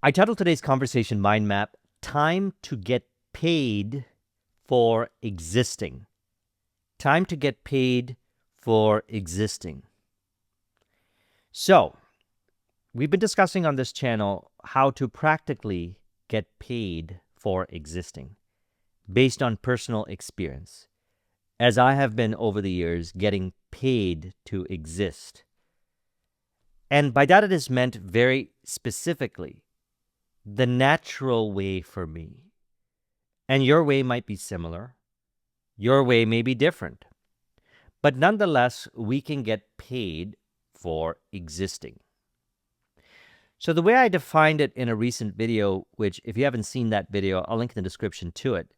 I titled today's conversation Mind Map Time to Get Paid for Existing. Time to get paid for existing. So, we've been discussing on this channel how to practically get paid for existing based on personal experience, as I have been over the years getting paid to exist. And by that it is meant very specifically the natural way for me. And your way might be similar. Your way may be different. But nonetheless, we can get paid for existing. So the way I defined it in a recent video, which if you haven't seen that video, I'll link in the description to it.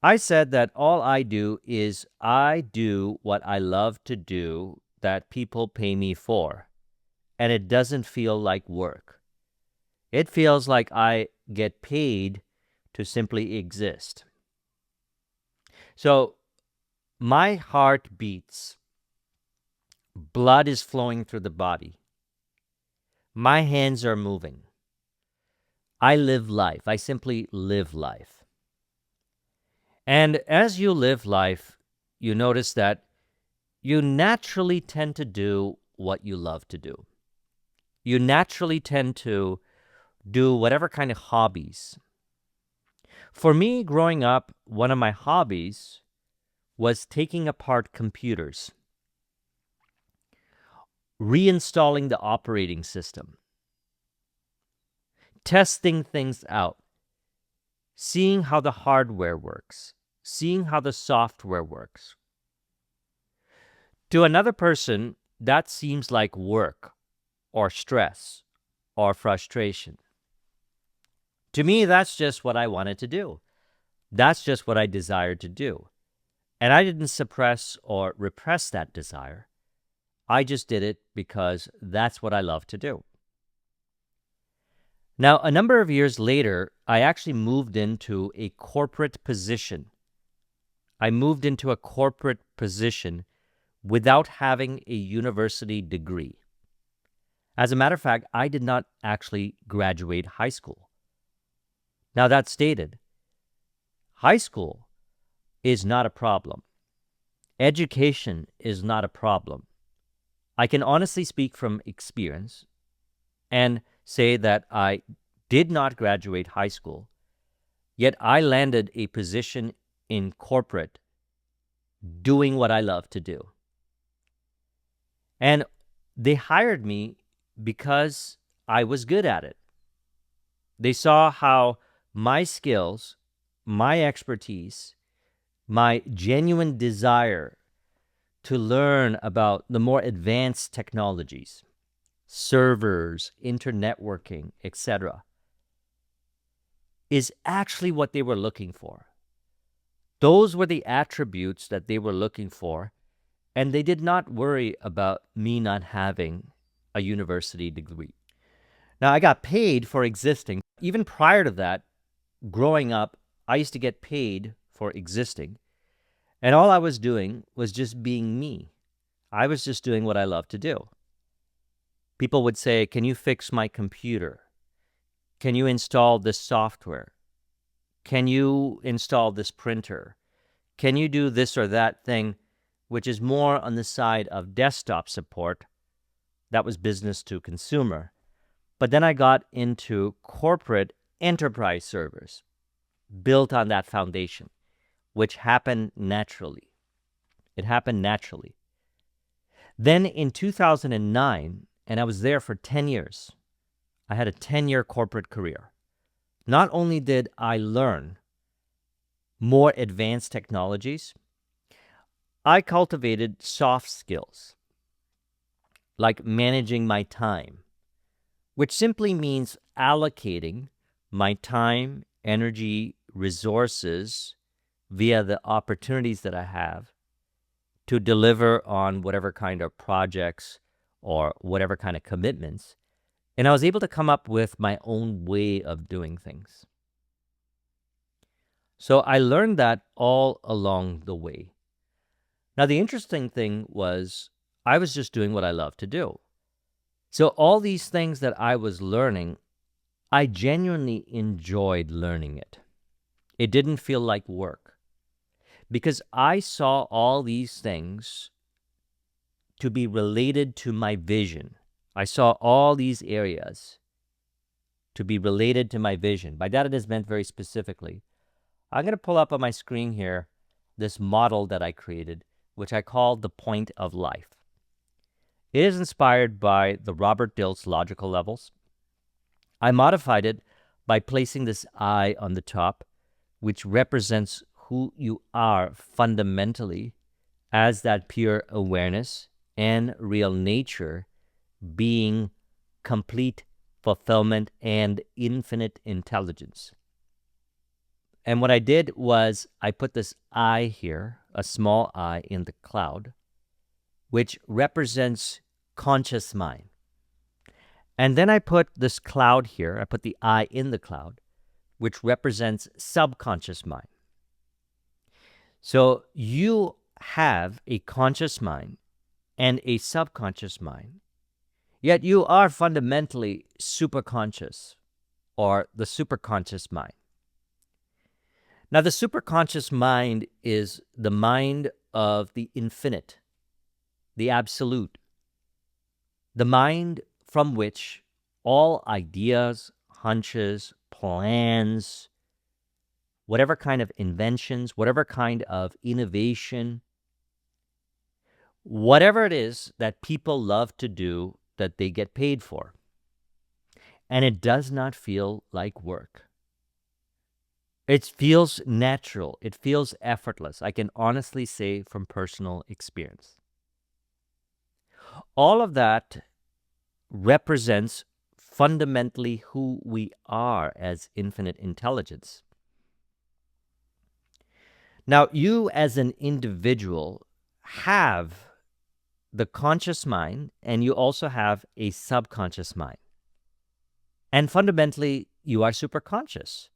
I said that all I do is I do what I love to do that people pay me for. And it doesn't feel like work. It feels like I get paid to simply exist. So my heart beats. Blood is flowing through the body. My hands are moving. I live life. I simply live life. And as you live life, you notice that you naturally tend to do what you love to do. You naturally tend to do whatever kind of hobbies. For me, growing up, one of my hobbies was taking apart computers, reinstalling the operating system, testing things out, seeing how the hardware works, seeing how the software works. To another person, that seems like work or stress or frustration. To me, that's just what I wanted to do. That's just what I desired to do. And I didn't suppress or repress that desire. I just did it because that's what I love to do. Now, a number of years later, I actually moved into a corporate position. I moved into a corporate position without having a university degree. As a matter of fact, I did not actually graduate high school. Now, that stated, high school is not a problem. Education is not a problem. I can honestly speak from experience and say that I did not graduate high school, yet I landed a position in corporate doing what I love to do. And they hired me because I was good at it. They saw how my skills, my expertise, my genuine desire to learn about the more advanced technologies, servers, internetworking, etc., is actually what they were looking for. Those were the attributes that they were looking for, and they did not worry about me not having a university degree. Now, I got paid for existing. Even prior to that, growing up, I used to get paid for existing. And all I was doing was just being me. I was just doing what I love to do. People would say, "Can you fix my computer? Can you install this software? Can you install this printer? Can you do this or that thing?" Which is more on the side of desktop support. That was business to consumer. But then I got into corporate enterprise servers built on that foundation, which happened naturally. It happened naturally. Then in 2009, and I was there for 10 years, I had a 10-year corporate career. Not only did I learn more advanced technologies, I cultivated soft skills, like managing my time, which simply means allocating my time, energy, resources via the opportunities that I have to deliver on whatever kind of projects or whatever kind of commitments. And I was able to come up with my own way of doing things. So I learned that all along the way. Now, the interesting thing was I was just doing what I love to do. So all these things that I was learning, I genuinely enjoyed learning it. It didn't feel like work because I saw all these things to be related to my vision. I saw all these areas to be related to my vision. By that, it is meant very specifically. I'm going to pull up on my screen here this model that I created, which I call the point of life. It is inspired by the Robert Dilts logical levels. I modified it by placing this I on the top, which represents who you are fundamentally as that pure awareness and real nature, being complete fulfillment and infinite intelligence. And what I did was I put this I here, a small I in the cloud, which represents conscious mind. And then I put this cloud here, I put the I in the cloud, which represents subconscious mind. So you have a conscious mind and a subconscious mind, yet you are fundamentally superconscious, or the superconscious mind. Now, the superconscious mind is the mind of the infinite, the absolute, the mind from which all ideas, hunches, plans, whatever kind of inventions, whatever kind of innovation, whatever it is that people love to do that they get paid for. And it does not feel like work. It feels natural. It feels effortless. I can honestly say from personal experience. All of that represents fundamentally who we are as infinite intelligence. Now, you as an individual have the conscious mind, and you also have a subconscious mind. And fundamentally, you are superconscious.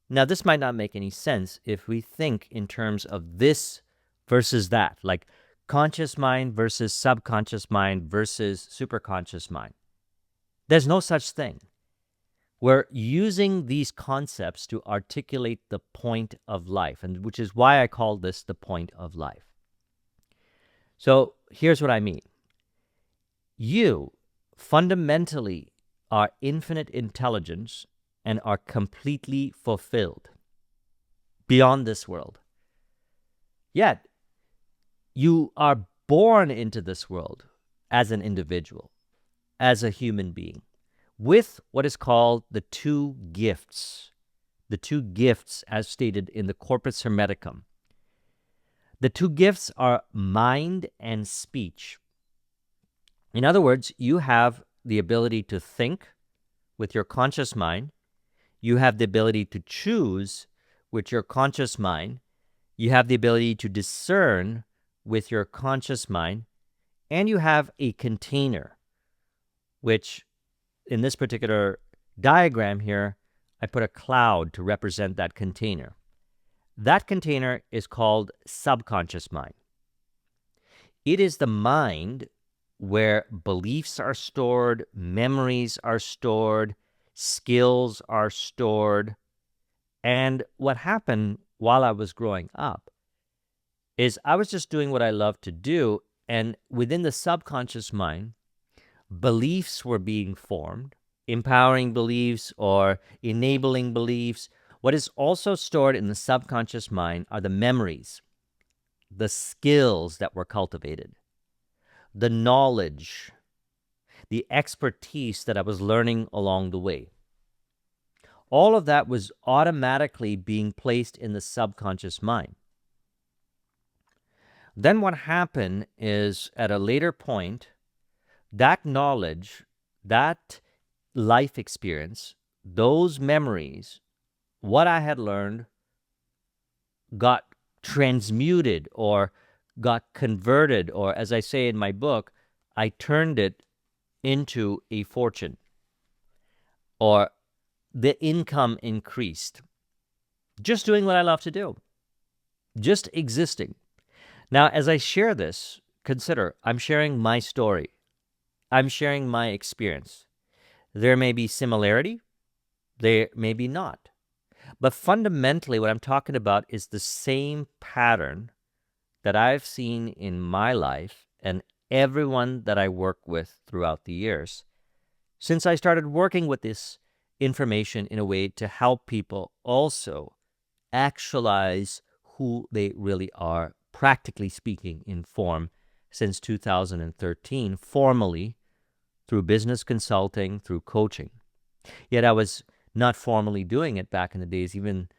Now, this might not make any sense if we think in terms of this versus that, like conscious mind versus subconscious mind versus superconscious mind. There's no such thing. We're using these concepts to articulate the point of life, and which is why I call this the point of life. So here's what I mean. You fundamentally are infinite intelligence and are completely fulfilled beyond this world. Yet, you are born into this world as an individual, as a human being, with what is called the two gifts as stated in the Corpus Hermeticum. The two gifts are mind and speech. In other words, you have the ability to think with your conscious mind. You have the ability to choose with your conscious mind. You have the ability to discern with your conscious mind. And you have a container, which in this particular diagram here, I put a cloud to represent that container. That container is called subconscious mind. It is the mind where beliefs are stored, memories are stored, skills are stored. And what happened while I was growing up is I was just doing what I love to do, and within the subconscious mind, beliefs were being formed, empowering beliefs or enabling beliefs. What is also stored in the subconscious mind are the memories, the skills that were cultivated, the knowledge, the expertise that I was learning along the way. All of that was automatically being placed in the subconscious mind. Then what happened is at a later point, that knowledge, that life experience, those memories, what I had learned got transmuted or got converted, or as I say in my book, I turned it into a fortune, or the income increased. Just doing what I love to do, just existing. Now, as I share this, consider I'm sharing my story. I'm sharing my experience. There may be similarity, They maybe not. But fundamentally, what I'm talking about is the same pattern that I've seen in my life and everyone that I work with throughout the years, since I started working with this information in a way to help people also actualize who they really are, practically speaking, in form since 2013, formally through business consulting, through coaching. Yet I was not formally doing it back in the days, even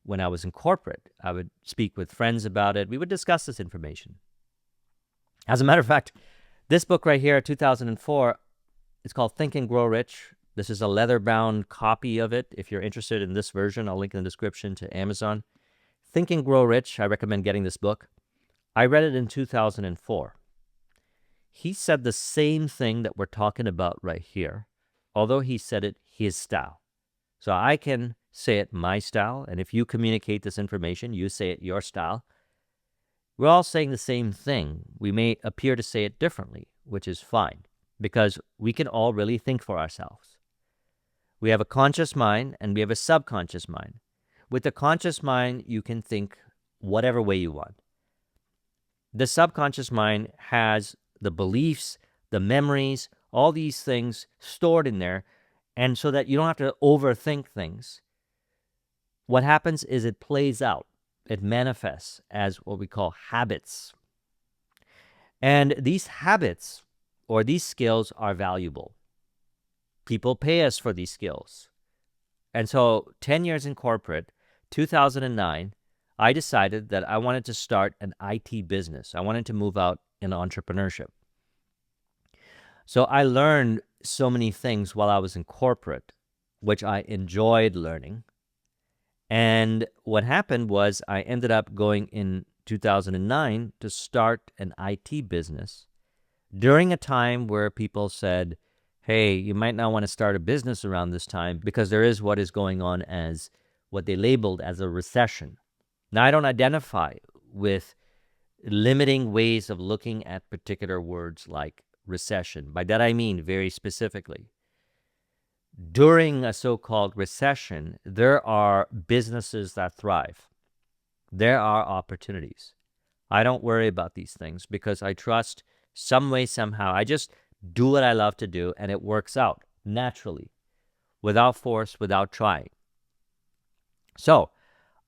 when I was in corporate. I would speak with friends about it. We would discuss this information. As a matter of fact, this book right here, 2004, it's called Think and Grow Rich. This is a leather-bound copy of it. If you're interested in this version, I'll link in the description to Amazon. Think and Grow Rich, I recommend getting this book. I read it in 2004. He said the same thing that we're talking about right here, although he said it his style. So I can say it my style, and if you communicate this information, you say it your style. We're all saying the same thing. We may appear to say it differently, which is fine, because we can all really think for ourselves. We have a conscious mind and we have a subconscious mind. With the conscious mind, you can think whatever way you want. The subconscious mind has the beliefs, the memories, all these things stored in there, and so that you don't have to overthink things. What happens is it plays out. It manifests as what we call habits. And these habits or these skills are valuable. People pay us for these skills. And so 10 years in corporate, 2009, I decided that I wanted to start an IT business. I wanted to move out in entrepreneurship. So I learned so many things while I was in corporate, which I enjoyed learning. And what happened was I ended up going in 2009 to start an IT business during a time where people said, hey, you might not want to start a business around this time because there is what is going on as what they labeled as a recession. Now, I don't identify with limiting ways of looking at particular words like recession. By that I mean very specifically. During a so-called recession, there are businesses that thrive. There are opportunities. I don't worry about these things because I trust some way, somehow. I just do what I love to do, and it works out naturally, without force, without trying. So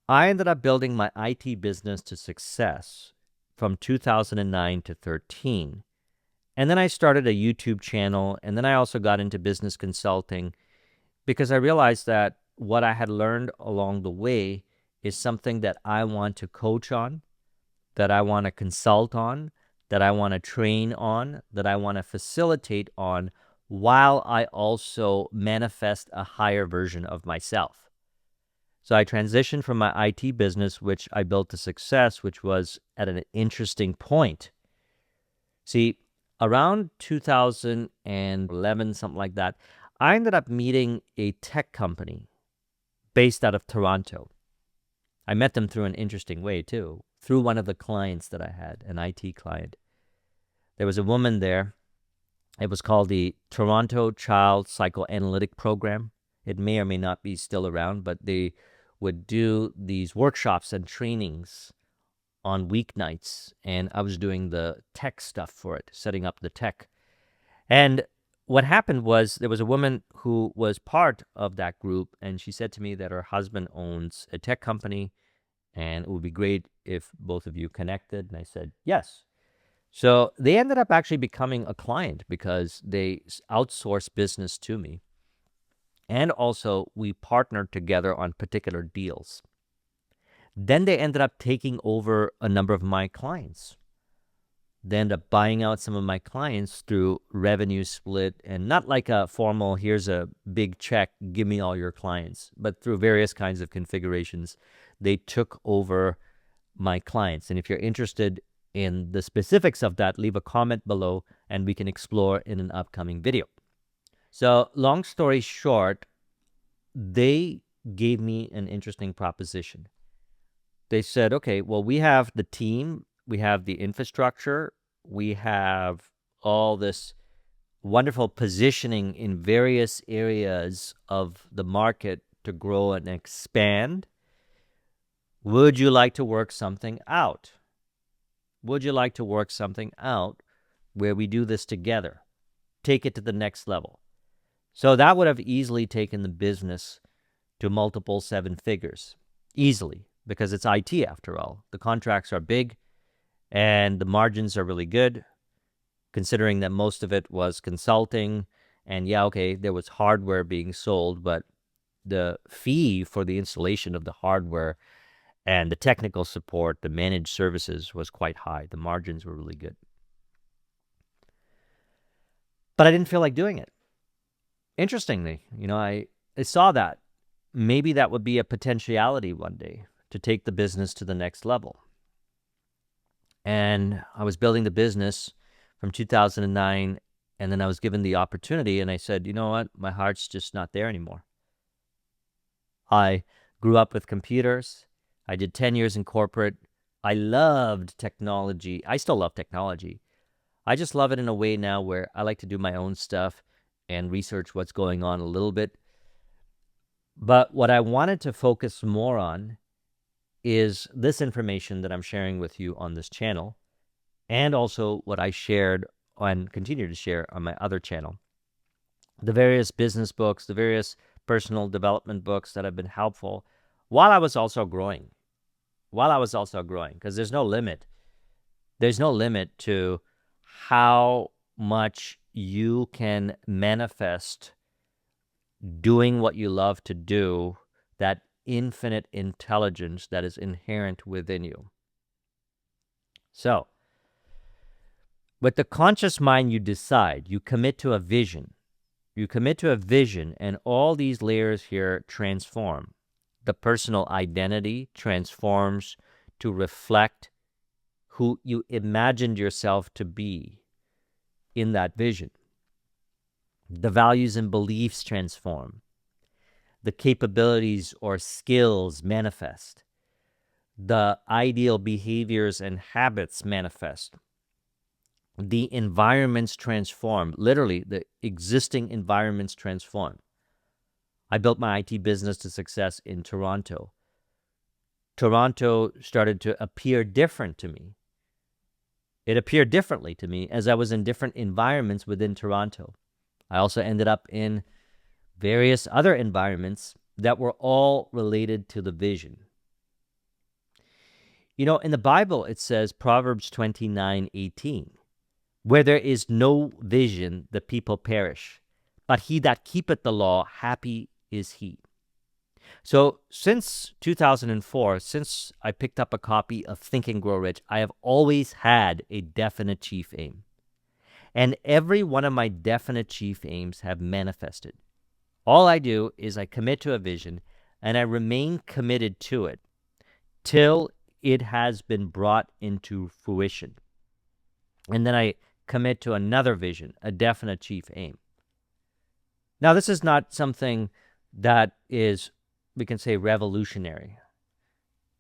I ended up building my IT business to success from 2009 to 13. And then I started a YouTube channel, and then I also got into business consulting because I realized that what I had learned along the way is something that I want to coach on, that I want to consult on, that I want to train on, that I want to facilitate on, while I also manifest a higher version of myself. So I transitioned from my IT business, which I built to success, which was at an interesting point. See, around 2011, something like that, I ended up meeting a tech company based out of Toronto. I met them through an interesting way, too, through one of the clients that I had, an IT client. There was a woman there. It was called the Toronto Child Psychoanalytic Program. It may or may not be still around, but they would do these workshops and trainings on weeknights, and I was doing the tech stuff for it, setting up the tech. And what happened was there was a woman who was part of that group, and she said to me that her husband owns a tech company, and it would be great if both of you connected. And I said, yes. So they ended up actually becoming a client because they outsourced business to me. And also, we partnered together on particular deals. Then they ended up taking over a number of my clients. They ended up buying out some of my clients through revenue split, and not like a formal, here's a big check, give me all your clients, but through various kinds of configurations, they took over my clients. And if you're interested in the specifics of that, leave a comment below and we can explore in an upcoming video. So long story short, they gave me an interesting proposition. They said, okay, well, we have the team, we have the infrastructure, we have all this wonderful positioning in various areas of the market to grow and expand? Would you like to work something out? Would you like to work something out where we do this together? Take it to the next level. So that would have easily taken the business to multiple seven figures. Easily, because it's IT after all. The contracts are big and the margins are really good, considering that most of it was consulting. And yeah, okay, there was hardware being sold, but the fee for the installation of the hardware and the technical support, the managed services, was quite high. The margins were really good. But I didn't feel like doing it. Interestingly, I saw that. Maybe that would be a potentiality one day to take the business to the next level. And I was building the business from 2009, and then I was given the opportunity, and I said, you know what? My heart's just not there anymore. I grew up with computers. I did 10 years in corporate. I loved technology. I still love technology. I just love it in a way now where I like to do my own stuff and research what's going on a little bit. But what I wanted to focus more on is this information that I'm sharing with you on this channel, and also what I shared and continue to share on my other channel. The various business books, the various personal development books that have been helpful while I was also growing. Because there's no limit. There's no limit to how much you can manifest doing what you love to do, that infinite intelligence that is inherent within you. So, with the conscious mind, you decide, you commit to a vision. You commit to a vision, and all these layers here transform. The personal identity transforms to reflect who you imagined yourself to be in that vision. The values and beliefs transform. The capabilities or skills manifest. The ideal behaviors and habits manifest. The environments transform. Literally, the existing environments transform. I built my IT business to success in Toronto. Toronto started to appear different to me. It appeared differently to me as I was in different environments within Toronto. I also ended up in various other environments that were all related to the vision. In the Bible, it says, Proverbs 29:18, where there is no vision, the people perish. But he that keepeth the law, happy is he. So since 2004, since I picked up a copy of Think and Grow Rich, I have always had a definite chief aim. And every one of my definite chief aims have manifested. All I do is I commit to a vision, and I remain committed to it till it has been brought into fruition. And then I commit to another vision, a definite chief aim. Now, this is not something that is, we can say, revolutionary.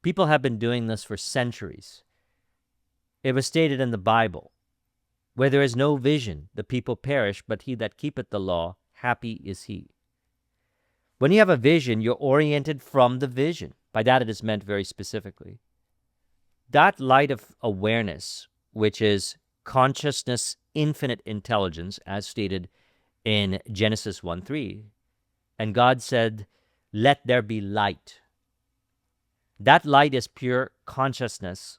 People have been doing this for centuries. It was stated in the Bible, where there is no vision, the people perish, but he that keepeth the law, happy is he. When you have a vision, you're oriented from the vision. By that, it is meant very specifically. That light of awareness, which is consciousness, infinite intelligence, as stated in Genesis 1:3, and God said, let there be light. That light is pure consciousness.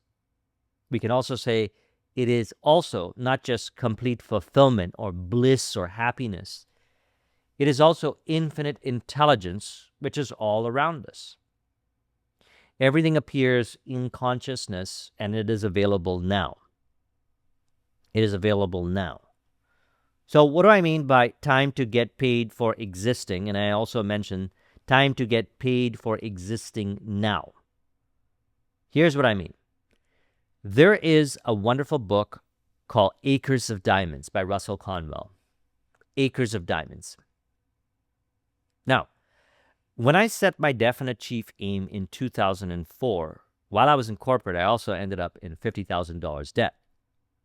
We can also say it is also not just complete fulfillment or bliss or happiness. It is also infinite intelligence, which is all around us. Everything appears in consciousness, and it is available now. It is available now. So what do I mean by time to get paid for existing? And I also mentioned time to get paid for existing now. Here's what I mean. There is a wonderful book called Acres of Diamonds by Russell Conwell. Acres of Diamonds. Now, when I set my definite chief aim in 2004, while I was in corporate, I also ended up in $50,000 debt.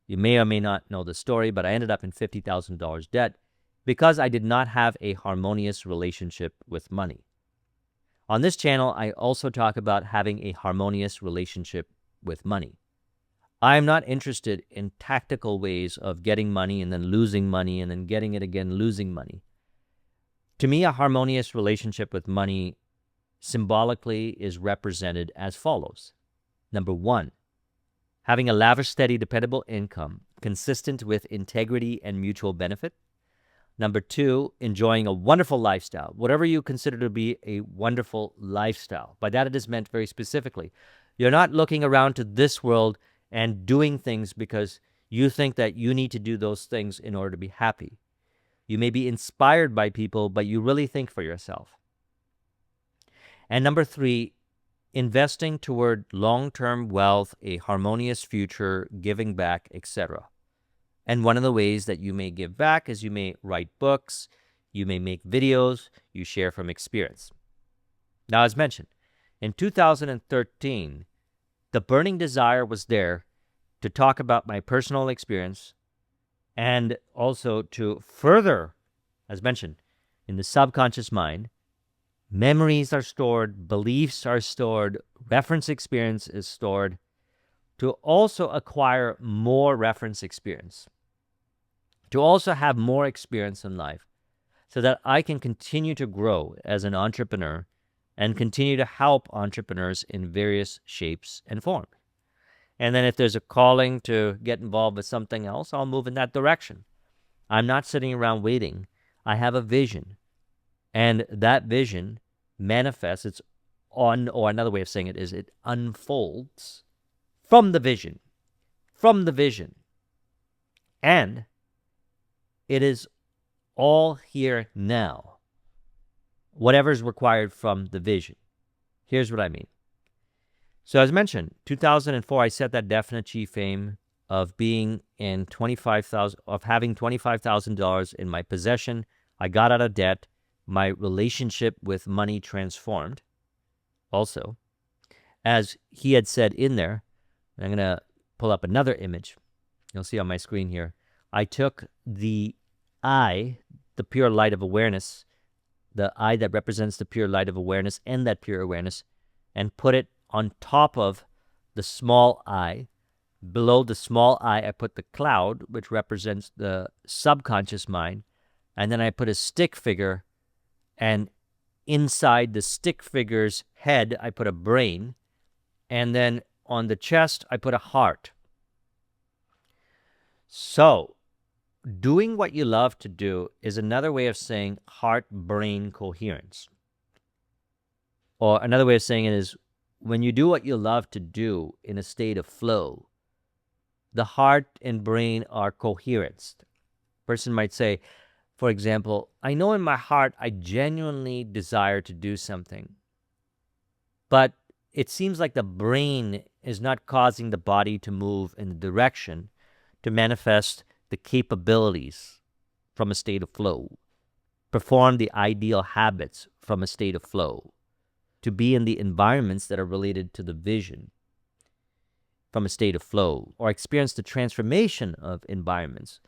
You may or may not know the story, but I ended up in $50,000 debt because I did not have a harmonious relationship with money. On this channel, I also talk about having a harmonious relationship with money. I am not interested in tactical ways of getting money and then losing money and then getting it again, losing money. To me, a harmonious relationship with money symbolically is represented as follows. Number one, having a lavish, steady, dependable income consistent with integrity and mutual benefit. Number two, enjoying a wonderful lifestyle, whatever you consider to be a wonderful lifestyle. By that, it is meant very specifically. You're not looking around to this world and doing things because you think that you need to do those things in order to be happy. You may be inspired by people, but you really think for yourself. And number three, investing toward long-term wealth, a harmonious future, giving back, etc. And one of the ways that you may give back is you may write books, you may make videos, you share from experience. Now, as mentioned, in 2013, the burning desire was there to talk about my personal experience and also to further, as mentioned, in the subconscious mind, memories are stored, beliefs are stored, reference experience is stored, to also acquire more reference experience, to also have more experience in life so that I can continue to grow as an entrepreneur and continue to help entrepreneurs in various shapes and forms. And then if there's a calling to get involved with something else, I'll move in that direction. I'm not sitting around waiting. I have a vision. And that vision manifests, it's on, or another way of saying it is it unfolds from the vision. From the vision. And it is all here now. Whatever is required from the vision. Here's what I mean. So as mentioned, 2004, I set that definite chief aim of being in having $25,000 in my possession. I got out of debt. My relationship with money transformed. Also, as he had said in there, I'm going to pull up another image. You'll see on my screen here. I took the eye, the pure light of awareness, the eye that represents the pure light of awareness and that pure awareness, and put it on top of the small eye. Below the small eye, I put the cloud, which represents the subconscious mind, and then I put a stick figure, and inside the stick figure's head, I put a brain, and then on the chest, I put a heart. So, doing what you love to do is another way of saying heart-brain coherence. Or another way of saying it is, when you do what you love to do in a state of flow, the heart and brain are coherenced. Person might say, for example, I know in my heart I genuinely desire to do something, but it seems like the brain is not causing the body to move in the direction to manifest the capabilities from a state of flow, perform the ideal habits from a state of flow, to be in the environments that are related to the vision from a state of flow, or experience the transformation of environments.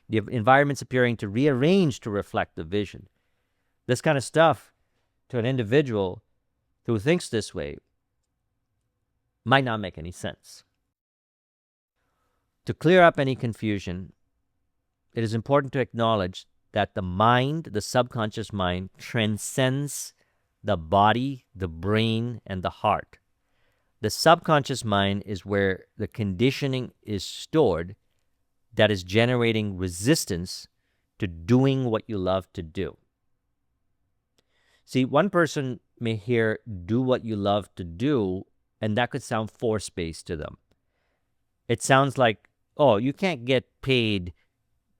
The environments appearing to rearrange to reflect the vision. This kind of stuff, to an individual who thinks this way, might not make any sense. To clear up any confusion, it is important to acknowledge that the mind, the subconscious mind, transcends the body, the brain, and the heart. The subconscious mind is where the conditioning is stored that is generating resistance to doing what you love to do. See, one person may hear do what you love to do, and that could sound force-based to them. It sounds like, oh, you can't get paid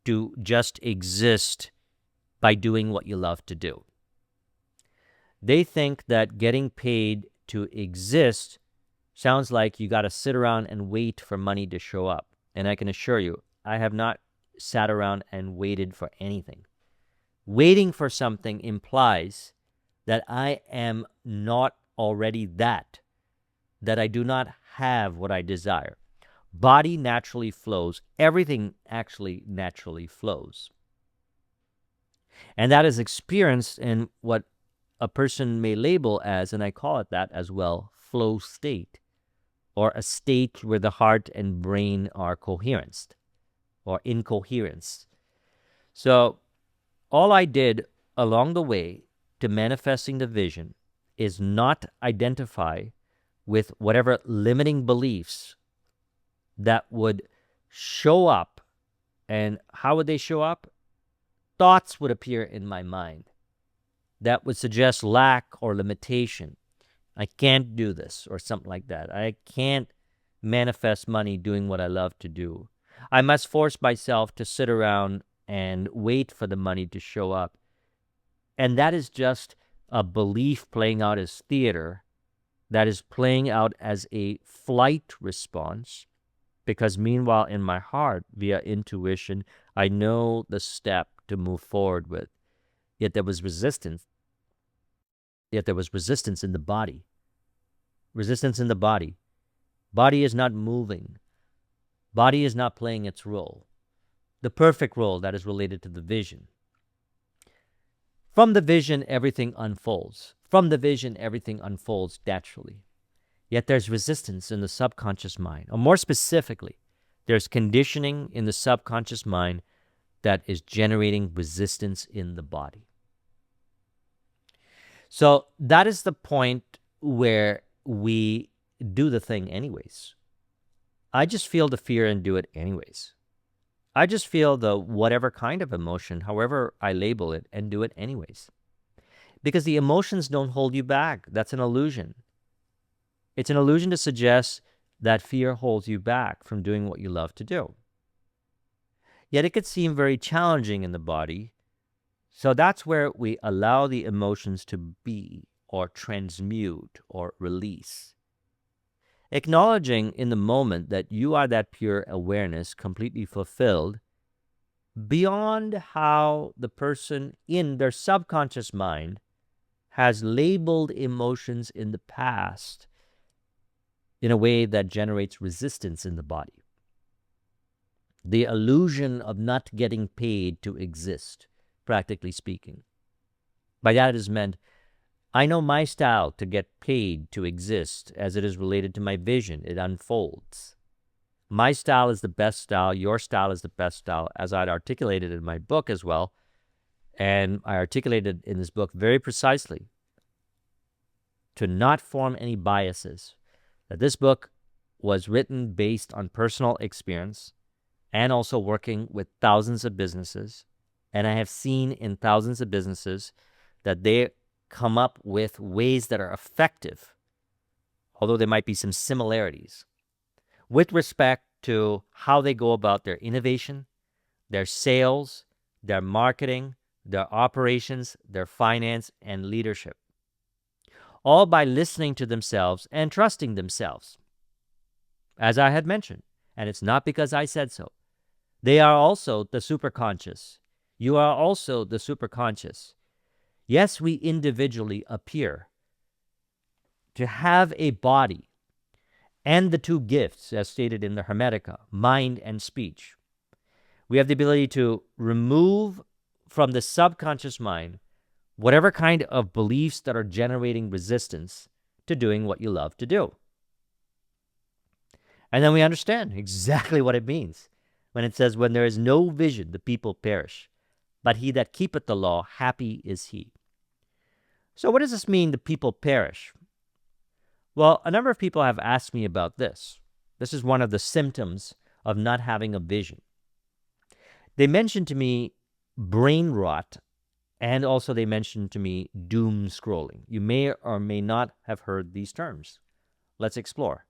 to just exist by doing what you love to do. They think that getting paid to exist sounds like you got to sit around and wait for money to show up. And I can assure you, I have not sat around and waited for anything. Waiting for something implies that I am not already that I do not have what I desire. Body naturally flows. Everything actually naturally flows. And that is experienced in what a person may label as, and I call it that as well, flow state, or a state where the heart and brain are coherenced or incoherence. So all I did along the way to manifesting the vision is not identify with whatever limiting beliefs that would show up. And how would they show up? Thoughts would appear in my mind that would suggest lack or limitation. I can't do this or something like that. I can't manifest money doing what I love to do. I must force myself to sit around and wait for the money to show up. And that is just a belief playing out as theater, that is playing out as a flight response, because meanwhile in my heart, via intuition, I know the step to move forward with. Yet there was resistance. Yet there was resistance in the body. Resistance in the body. Body is not moving. Body is not playing its role. The perfect role that is related to the vision. From the vision, everything unfolds. From the vision, everything unfolds naturally. Yet there's resistance in the subconscious mind. Or more specifically, there's conditioning in the subconscious mind that is generating resistance in the body. So that is the point where we do the thing anyways. I just feel the fear and do it anyways. I just feel the whatever kind of emotion, however I label it, and do it anyways. Because the emotions don't hold you back. That's an illusion. It's an illusion to suggest that fear holds you back from doing what you love to do. Yet it could seem very challenging in the body. So that's where we allow the emotions to be, or transmute, or release. Acknowledging in the moment that you are that pure awareness, completely fulfilled, beyond how the person in their subconscious mind has labeled emotions in the past in a way that generates resistance in the body. The illusion of not getting paid to exist, practically speaking. By that is meant, I know my style to get paid to exist as it is related to my vision. It unfolds. My style is the best style. Your style is the best style, as I'd articulated in my book as well. And I articulated in this book very precisely to not form any biases. That this book was written based on personal experience and also working with thousands of businesses. And I have seen in thousands of businesses that they come up with ways that are effective, although there might be some similarities, with respect to how they go about their innovation, their sales, their marketing, their operations, their finance, and leadership, all by listening to themselves and trusting themselves. As I had mentioned, and it's not because I said so, they are also the superconscious. You are also the superconscious. Yes, we individually appear to have a body and the two gifts, as stated in the Hermetica, mind and speech. We have the ability to remove from the subconscious mind whatever kind of beliefs that are generating resistance to doing what you love to do. And then we understand exactly what it means when it says, when there is no vision, the people perish. But he that keepeth the law, happy is he. So what does this mean, the people perish? Well, a number of people have asked me about this. This is one of the symptoms of not having a vision. They mentioned to me brain rot, and also they mentioned to me doom scrolling. You may or may not have heard these terms. Let's explore.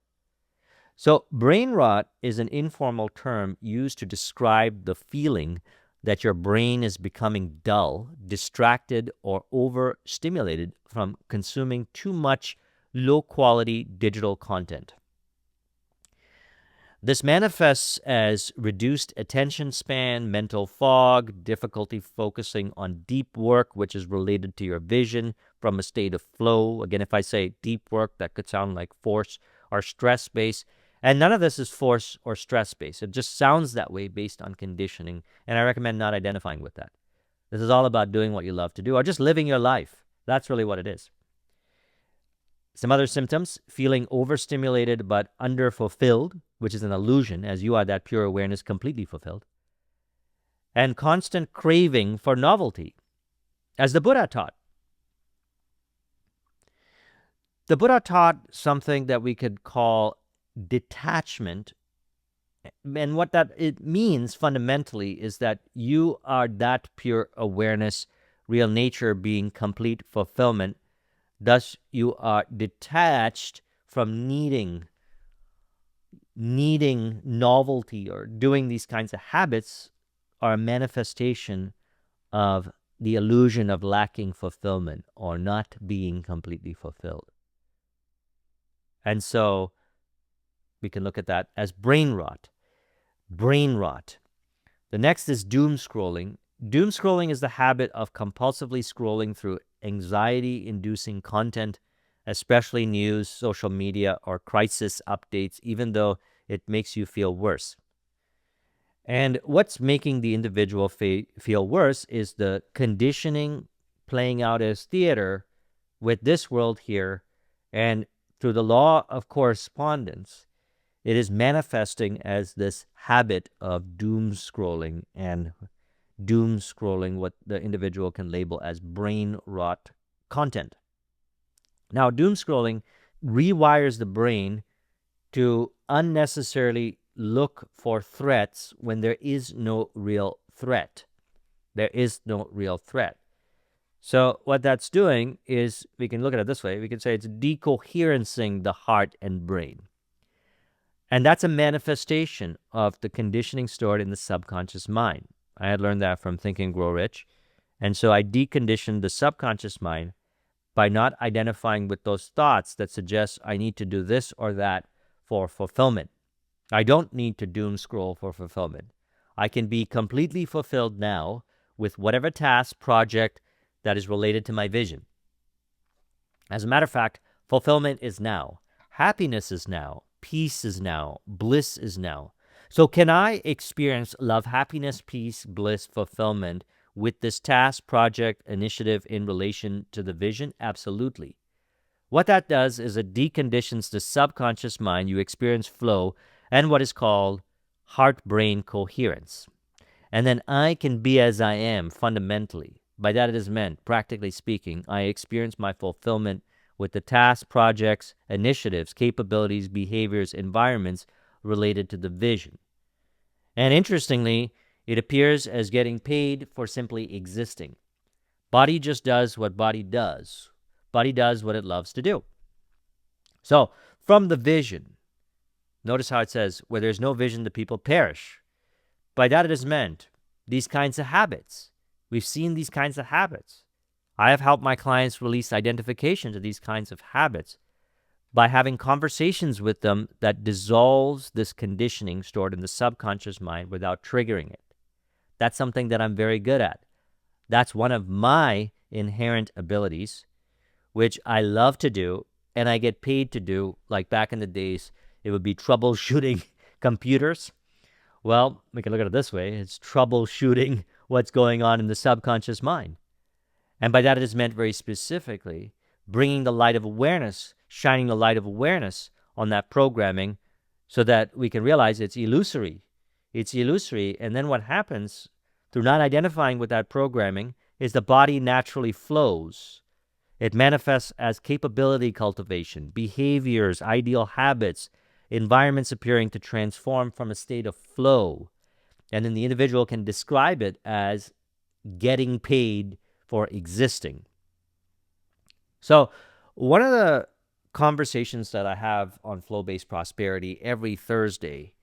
So brain rot is an informal term used to describe the feeling that your brain is becoming dull, distracted, or overstimulated from consuming too much low-quality digital content. This manifests as reduced attention span, mental fog, difficulty focusing on deep work, which is related to your vision, from a state of flow. Again, if I say deep work, that could sound like force or stress-based. And none of this is force or stress-based. It just sounds that way based on conditioning, and I recommend not identifying with that. This is all about doing what you love to do or just living your life. That's really what it is. Some other symptoms: feeling overstimulated but underfulfilled, which is an illusion, as you are that pure awareness completely fulfilled. And constant craving for novelty, as the Buddha taught. The Buddha taught something that we could call detachment. And what it means fundamentally is that you are that pure awareness, real nature being complete fulfillment. Thus, you are detached from needing novelty or doing these kinds of habits are a manifestation of the illusion of lacking fulfillment or not being completely fulfilled. And so we can look at that as brain rot. Brain rot. The next is doom scrolling. Doom scrolling is the habit of compulsively scrolling through anxiety-inducing content, especially news, social media, or crisis updates, even though it makes you feel worse. And what's making the individual feel worse is the conditioning playing out as theater with this world here, and through the law of correspondence, it is manifesting as this habit of doom scrolling, and doom scrolling what the individual can label as brain rot content. Now, doom scrolling rewires the brain to unnecessarily look for threats when there is no real threat. There is no real threat. So what that's doing is, we can look at it this way. We can say it's decoherencing the heart and brain. And that's a manifestation of the conditioning stored in the subconscious mind. I had learned that from Think and Grow Rich. And so I deconditioned the subconscious mind by not identifying with those thoughts that suggest I need to do this or that for fulfillment. I don't need to doom scroll for fulfillment. I can be completely fulfilled now with whatever task, project that is related to my vision. As a matter of fact, fulfillment is now. Happiness is now. Peace is now. Bliss is now. So can I experience love, happiness, peace, bliss, fulfillment with this task, project, initiative in relation to the vision? Absolutely. What that does is it deconditions the subconscious mind. You experience flow and what is called heart-brain coherence. And then I can be as I am fundamentally. By that it is meant, practically speaking, I experience my fulfillment with the tasks, projects, initiatives, capabilities, behaviors, environments related to the vision. And interestingly, it appears as getting paid for simply existing. Body just does what body does. Body does what it loves to do. So, from the vision, notice how it says, where there's no vision, the people perish. By that it is meant, these kinds of habits. We've seen these kinds of habits. I have helped my clients release identification to these kinds of habits by having conversations with them that dissolves this conditioning stored in the subconscious mind without triggering it. That's something that I'm very good at. That's one of my inherent abilities, which I love to do, and I get paid to do. Like back in the days, it would be troubleshooting computers. Well, we can look at it this way. It's troubleshooting what's going on in the subconscious mind. And by that it is meant very specifically bringing the light of awareness, shining the light of awareness on that programming so that we can realize it's illusory. It's illusory. And then what happens through not identifying with that programming is the body naturally flows. It manifests as capability cultivation, behaviors, ideal habits, environments appearing to transform from a state of flow. And then the individual can describe it as getting paid for existing. So one of the conversations that I have on Flow-Based Prosperity every Thursday,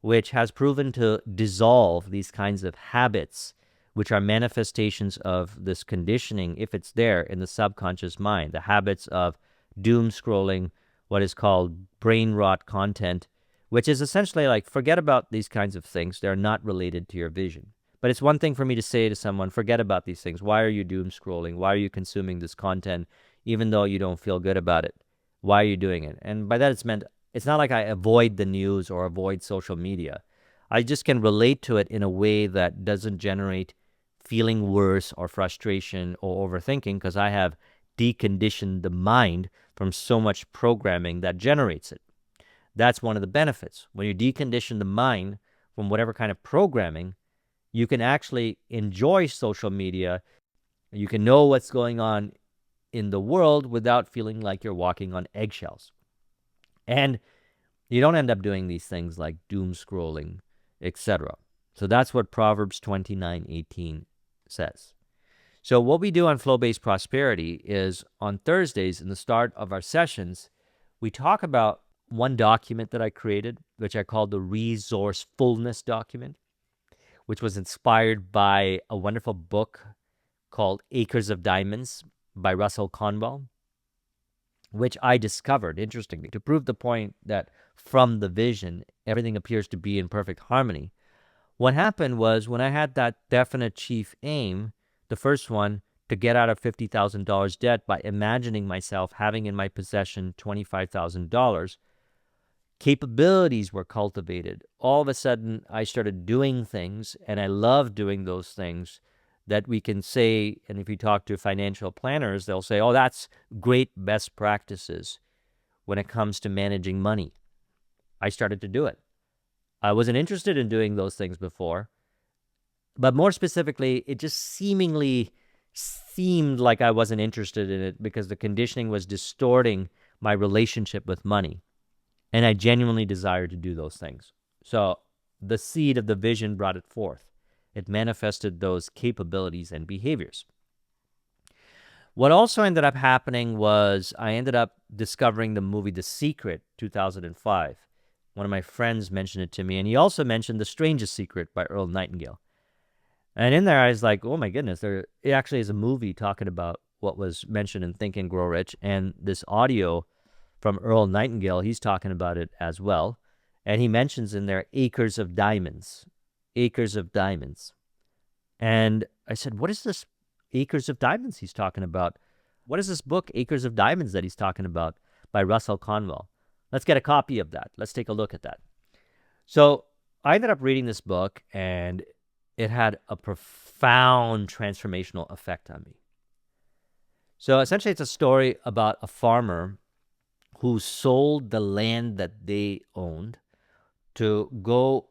which has proven to dissolve these kinds of habits, which are manifestations of this conditioning, if it's there in the subconscious mind, the habits of doom scrolling, what is called brain rot content, which is essentially like, forget about these kinds of things. They're not related to your vision. But it's one thing for me to say to someone, forget about these things. Why are you doom scrolling? Why are you consuming this content, even though you don't feel good about it? Why are you doing it? And by that it's meant, It's not like I avoid the news or avoid social media. I just can relate to it in a way that doesn't generate feeling worse or frustration or overthinking because I have deconditioned the mind from so much programming that generates it. That's one of the benefits. When you decondition the mind from whatever kind of programming, you can actually enjoy social media. You can know what's going on in the world without feeling like you're walking on eggshells. And you don't end up doing these things like doom scrolling, etc. So that's what Proverbs 29:18 says. So what we do on Flow-Based Prosperity is on Thursdays in the start of our sessions, we talk about one document that I created, which I called the Resourcefulness document, which was inspired by a wonderful book called Acres of Diamonds by Russell Conwell, which I discovered, interestingly, to prove the point that from the vision, everything appears to be in perfect harmony. What happened was when I had that definite chief aim, the first one, to get out of $50,000 debt by imagining myself having in my possession $25,000, capabilities were cultivated. All of a sudden, I started doing things, and I love doing those things that we can say, and if you talk to financial planners, they'll say, oh, that's great best practices when it comes to managing money. I started to do it. I wasn't interested in doing those things before, but more specifically, it just seemed like I wasn't interested in it because the conditioning was distorting my relationship with money. And I genuinely desired to do those things. So the seed of the vision brought it forth. It manifested those capabilities and behaviors. What also ended up happening was I ended up discovering the movie The Secret, 2005. One of my friends mentioned it to me, and he also mentioned The Strangest Secret by Earl Nightingale. And in there, I was like, oh my goodness, it actually is a movie talking about what was mentioned in Think and Grow Rich, and this audio from Earl Nightingale, he's talking about it as well. And he mentions in there acres of diamonds. And I said, what is this acres of diamonds he's talking about? What is this book, Acres of Diamonds, that he's talking about by Russell Conwell? Let's get a copy of that. Let's take a look at that. So I ended up reading this book, and it had a profound transformational effect on me. So essentially, it's a story about a farmer who sold the land that they owned to go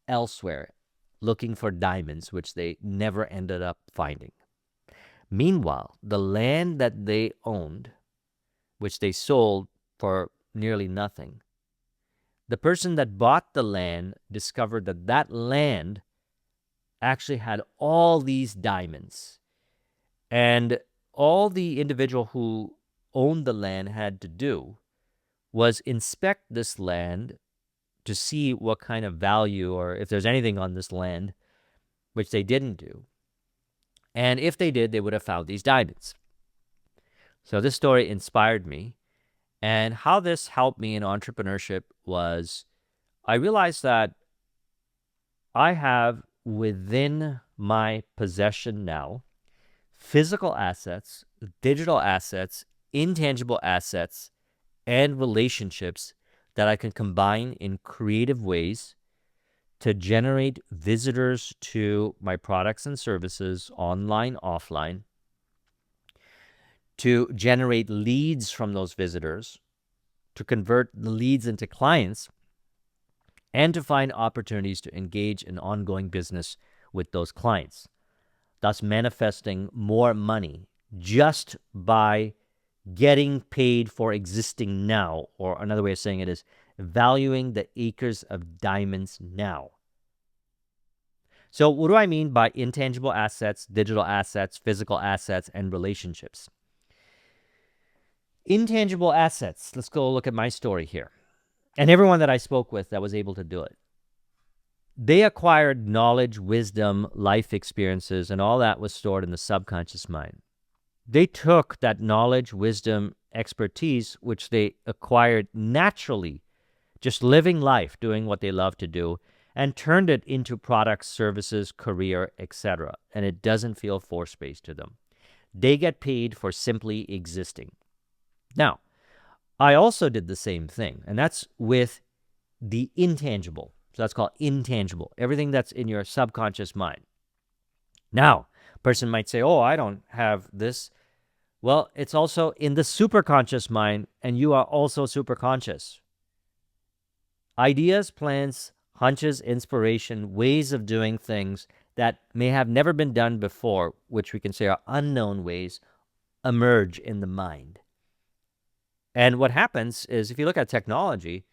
elsewhere looking for diamonds, which they never ended up finding. Meanwhile, the land that they owned, which they sold for nearly nothing, the person that bought the land discovered that that land actually had all these diamonds. And all the individual who owned the land had to do was inspect this land to see what kind of value or if there's anything on this land, which they didn't do. And if they did, they would have found these diamonds. So this story inspired me. And how this helped me in entrepreneurship was I realized that I have within my possession now physical assets, digital assets, intangible assets, and relationships that I can combine in creative ways to generate visitors to my products and services, online, offline, to generate leads from those visitors, to convert the leads into clients, and to find opportunities to engage in ongoing business with those clients, thus manifesting more money just by getting paid for existing now, or another way of saying it is valuing the acres of diamonds now. So what do I mean by intangible assets, digital assets, physical assets, and relationships? Intangible assets, let's go look at my story here. And everyone that I spoke with that was able to do it. They acquired knowledge, wisdom, life experiences, and all that was stored in the subconscious mind. They took that knowledge, wisdom, expertise, which they acquired naturally, just living life, doing what they love to do, and turned it into products, services, career, etc. And it doesn't feel force-based to them. They get paid for simply existing. Now, I also did the same thing, and that's with the intangible. So that's called intangible, everything that's in your subconscious mind. Now, a person might say, oh, I don't have this. Well, it's also in the superconscious mind, and you are also superconscious. Ideas, plans, hunches, inspiration, ways of doing things that may have never been done before, which we can say are unknown ways, emerge in the mind. And what happens is, if you look at technology,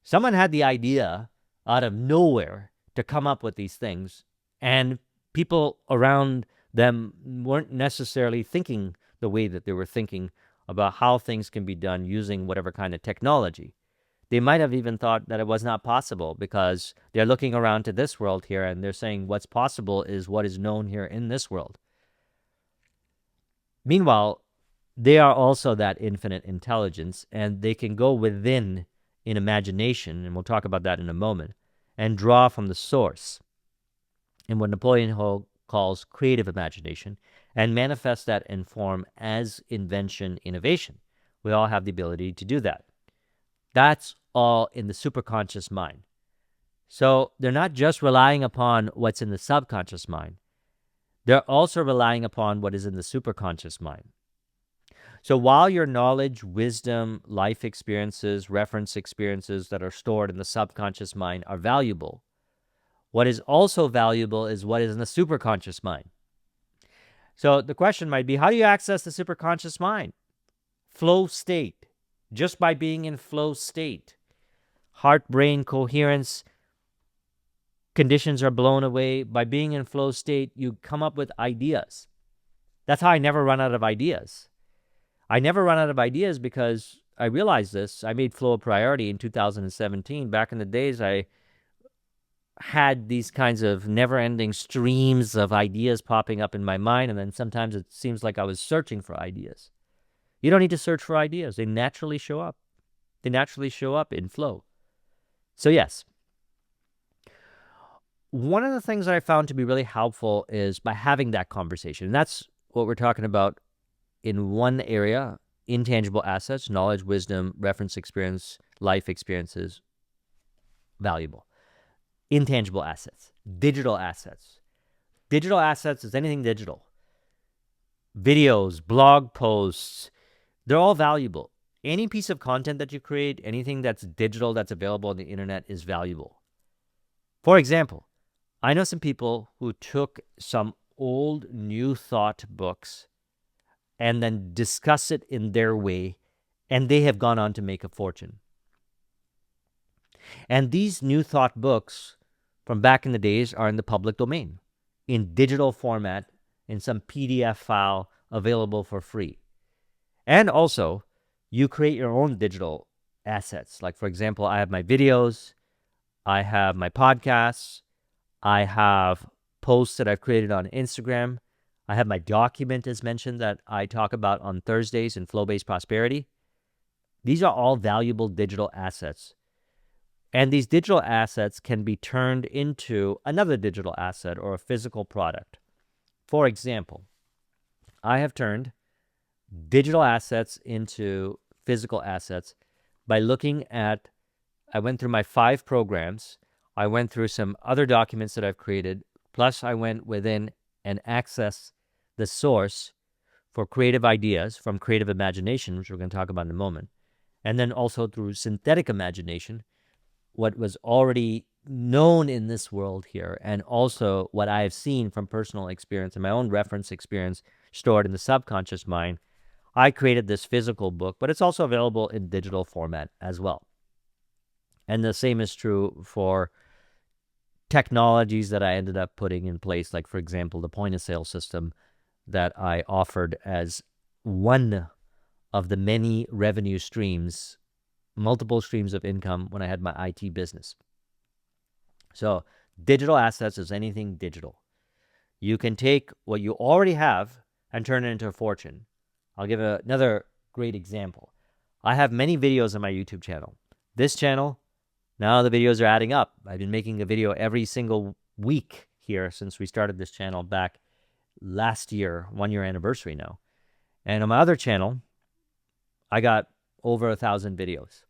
someone had the idea out of nowhere to come up with these things, and people around them weren't necessarily thinking the way that they were thinking about how things can be done using whatever kind of technology. They might have even thought that it was not possible because they're looking around to this world here and they're saying what's possible is what is known here in this world. Meanwhile, they are also that infinite intelligence, and they can go within in imagination, and we'll talk about that in a moment, and draw from the source in what Napoleon Hill calls creative imagination, and manifest that in form as invention, innovation. We all have the ability to do that. That's all in the superconscious mind. So they're not just relying upon what's in the subconscious mind. They're also relying upon what is in the superconscious mind. So while your knowledge, wisdom, life experiences, reference experiences that are stored in the subconscious mind are valuable, what is also valuable is what is in the superconscious mind. So the question might be, how do you access the superconscious mind? Flow state. Just by being in flow state. Heart-brain coherence conditions are blown away. By being in flow state, you come up with ideas. That's how I never run out of ideas. I never run out of ideas because I realized this. I made flow a priority in 2017. Back in the days, I had these kinds of never-ending streams of ideas popping up in my mind, and then sometimes it seems like I was searching for ideas. You don't need to search for ideas. They naturally show up. They naturally show up in flow. So yes, one of the things that I found to be really helpful is by having that conversation. And that's what we're talking about in one area: intangible assets, knowledge, wisdom, reference experience, life experiences, valuable. Intangible assets, digital assets. Digital assets is anything digital. Videos, blog posts, they're all valuable. Any piece of content that you create, anything that's digital that's available on the internet is valuable. For example, I know some people who took some old New Thought books and then discuss it in their way, and they have gone on to make a fortune. And these New Thought books from back in the days are in the public domain, in digital format, in some PDF file available for free. And also, you create your own digital assets. Like, for example, I have my videos, I have my podcasts, I have posts that I've created on Instagram, I have my document, as mentioned, that I talk about on Thursdays in Flow-Based Prosperity. These are all valuable digital assets. And these digital assets can be turned into another digital asset or a physical product. For example, I have turned digital assets into physical assets by looking at, I went through my 5 programs, I went through some other documents that I've created, plus I went within and accessed the source for creative ideas from creative imagination, which we're going to talk about in a moment, and then also through synthetic imagination, what was already known in this world here, and also what I have seen from personal experience and my own reference experience stored in the subconscious mind. I created this physical book, but it's also available in digital format as well. And the same is true for technologies that I ended up putting in place, like, for example, the point-of-sale system that I offered as one of the many revenue streams, multiple streams of income when I had my IT business. So digital assets is anything digital. You can take what you already have and turn it into a fortune. I'll give another great example. I have many videos on my YouTube channel. This channel, now the videos are adding up. I've been making a video every single week here since we started this channel back last year, 1-year anniversary now. And on my other channel, I got over 1,000 videos.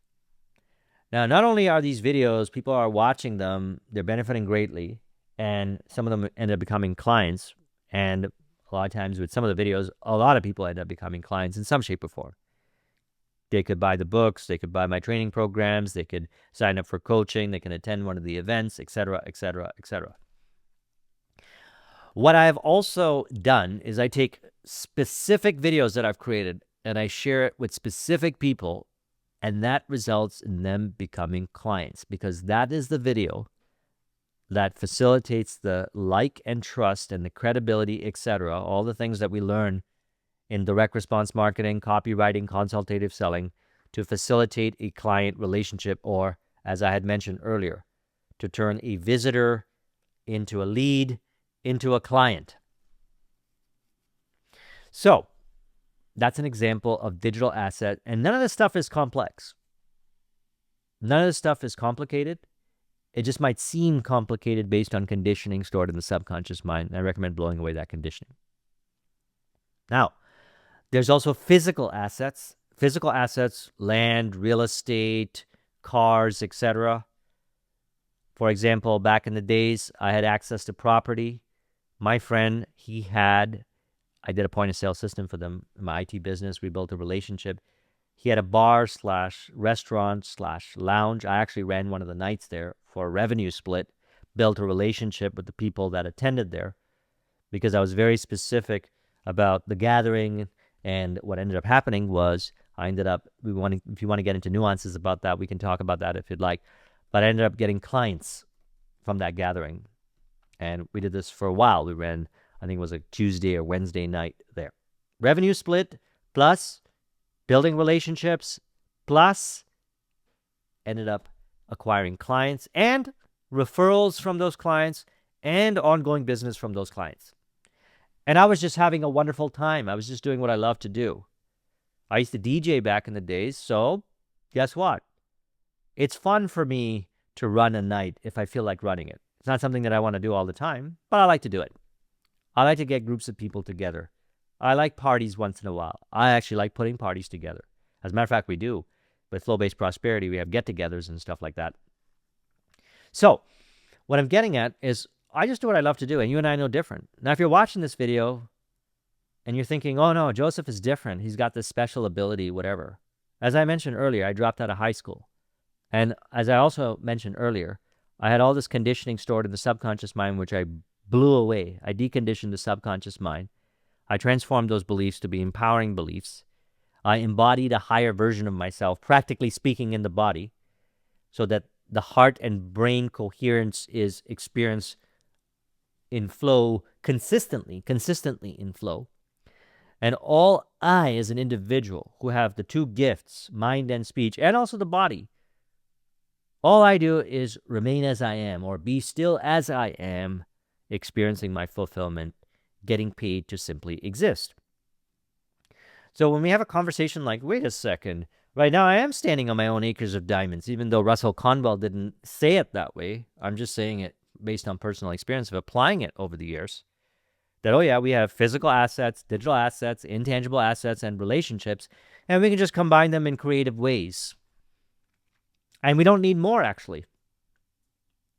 Now, not only are these videos, people are watching them, they're benefiting greatly, and some of them end up becoming clients. And a lot of times with some of the videos, a lot of people end up becoming clients in some shape or form. They could buy the books, they could buy my training programs, they could sign up for coaching, they can attend one of the events, etc., etc., etc. What I've also done is I take specific videos that I've created and I share it with specific people, and that results in them becoming clients, because that is the video that facilitates the like and trust and the credibility, etc., all the things that we learn in direct response marketing, copywriting, consultative selling, to facilitate a client relationship, or, as I had mentioned earlier, to turn a visitor into a lead, into a client. So that's an example of digital asset, and none of this stuff is complex. None of this stuff is complicated. It just might seem complicated based on conditioning stored in the subconscious mind, and I recommend blowing away that conditioning. Now, there's also physical assets. Physical assets, land, real estate, cars, etc. For example, back in the days, I had access to property. My friend, I did a point of sale system for them in my IT business. We built a relationship. He had a bar/restaurant/lounge. I actually ran one of the nights there for a revenue split, built a relationship with the people that attended there, because I was very specific about the gathering. And what ended up happening was if you want to get into nuances about that, we can talk about that if you'd like. But I ended up getting clients from that gathering. And we did this for a while. We ran, I think it was a Tuesday or Wednesday night there. Revenue split plus building relationships plus ended up acquiring clients and referrals from those clients and ongoing business from those clients. And I was just having a wonderful time. I was just doing what I love to do. I used to DJ back in the days, so guess what? It's fun for me to run a night if I feel like running it. It's not something that I want to do all the time, but I like to do it. I like to get groups of people together. I like parties once in a while. I actually like putting parties together. As a matter of fact, we do. With Flow-Based Prosperity, we have get-togethers and stuff like that. So what I'm getting at is I just do what I love to do, and you and I know different. Now, if you're watching this video and you're thinking, oh no, Joseph is different, he's got this special ability, whatever. As I mentioned earlier, I dropped out of high school. And as I also mentioned earlier, I had all this conditioning stored in the subconscious mind, which I blew away. I deconditioned the subconscious mind. I transformed those beliefs to be empowering beliefs. I embodied a higher version of myself, practically speaking, in the body, so that the heart and brain coherence is experienced in flow consistently in flow. And all I, as an individual who have the two gifts, mind and speech, and also the body, all I do is remain as I am, or be still as I am, experiencing my fulfillment, getting paid to simply exist. So when we have a conversation like, wait a second, right now I am standing on my own acres of diamonds, even though Russell Conwell didn't say it that way. I'm just saying it based on personal experience of applying it over the years. That, oh yeah, we have physical assets, digital assets, intangible assets, and relationships, and we can just combine them in creative ways. And we don't need more, actually.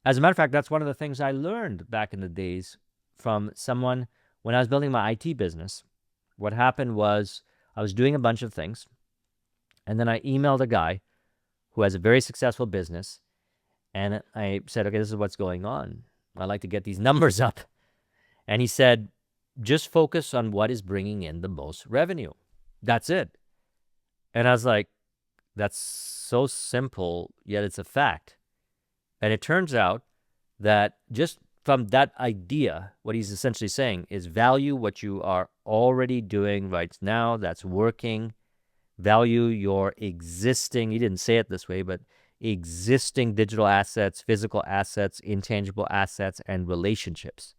As a matter of fact, that's one of the things I learned back in the days from someone when I was building my IT business. What happened was I was doing a bunch of things, and then I emailed a guy who has a very successful business, and I said, okay, this is what's going on. I'd like to get these numbers up. And he said, just focus on what is bringing in the most revenue. That's it. And I was like, that's so simple, yet it's a fact. And it turns out that just from that idea, what he's essentially saying is value what you are already doing right now that's working. Value your existing, he didn't say it this way, but existing digital assets, physical assets, intangible assets, and relationships.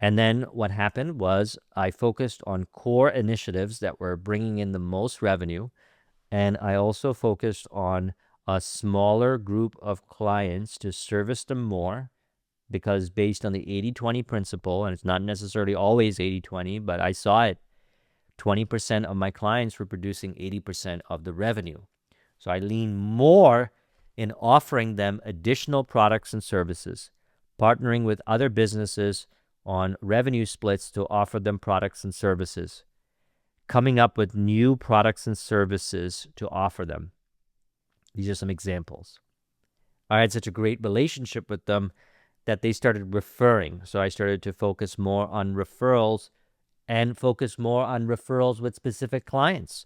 And then what happened was I focused on core initiatives that were bringing in the most revenue. And I also focused on a smaller group of clients to service them more, because based on the 80-20 principle, and it's not necessarily always 80-20, but I saw it 20% of my clients were producing 80% of the revenue. So I lean more in offering them additional products and services, partnering with other businesses on revenue splits to offer them products and services, coming up with new products and services to offer them. These are some examples. I had such a great relationship with them that they started referring. So I started to focus more on referrals and focus more on referrals with specific clients.